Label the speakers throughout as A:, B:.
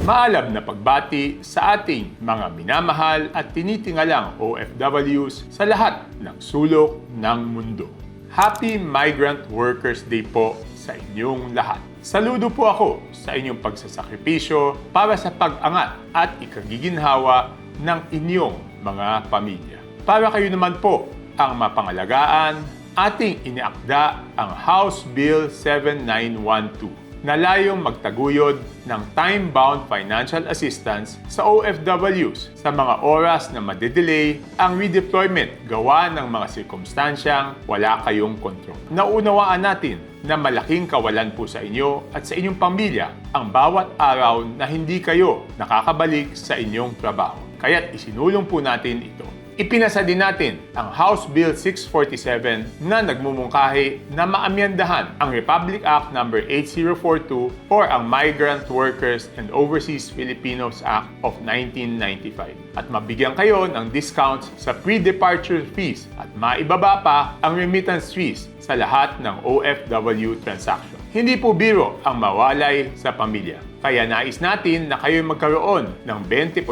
A: Maalab na pagbati sa ating mga minamahal at tinitingalang OFWs sa lahat ng sulok ng mundo. Happy Migrant Workers Day po sa inyong lahat. Saludo po ako sa inyong pagsasakripisyo para sa pag-angat at ikagiginhawa ng inyong mga pamilya. Para kayo naman po ang mapangalagaan, ating iniakda ang House Bill 7912 na layong magtaguyod ng time-bound financial assistance sa OFWs sa mga oras na madedelay ang redeployment gawa ng mga sirkumstansyang wala kayong kontrol. Naunawaan natin na malaking kawalan po sa inyo at sa inyong pamilya ang bawat araw na hindi kayo nakakabalik sa inyong trabaho. Kaya't isinulong po natin ito. Ipinasa din natin ang House Bill 647 na nagmumungkahi na maamyandahan ang Republic Act No. 8042 or ang Migrant Workers and Overseas Filipinos Act of 1995 at mabigyan kayo ng discounts sa pre-departure fees at maibaba pa ang remittance fees sa lahat ng OFW transaction. Hindi po biro ang mawalay sa pamilya. Kaya nais natin na kayo magkaroon ng 20%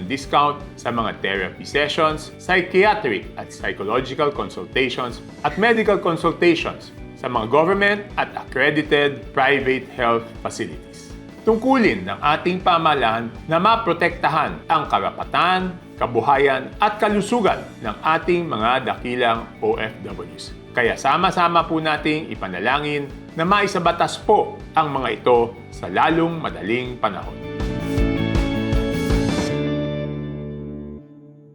A: discount sa mga therapy sessions, psychiatric at psychological consultations at medical consultations sa mga government at accredited private health facilities. Tungkulin ng ating pamahalaan na maprotektahan ang karapatan, kabuhayan at kalusugan ng ating mga dakilang OFWs. Kaya sama-sama po nating ipanalangin na maisabatas po ang mga ito sa lalong madaling panahon.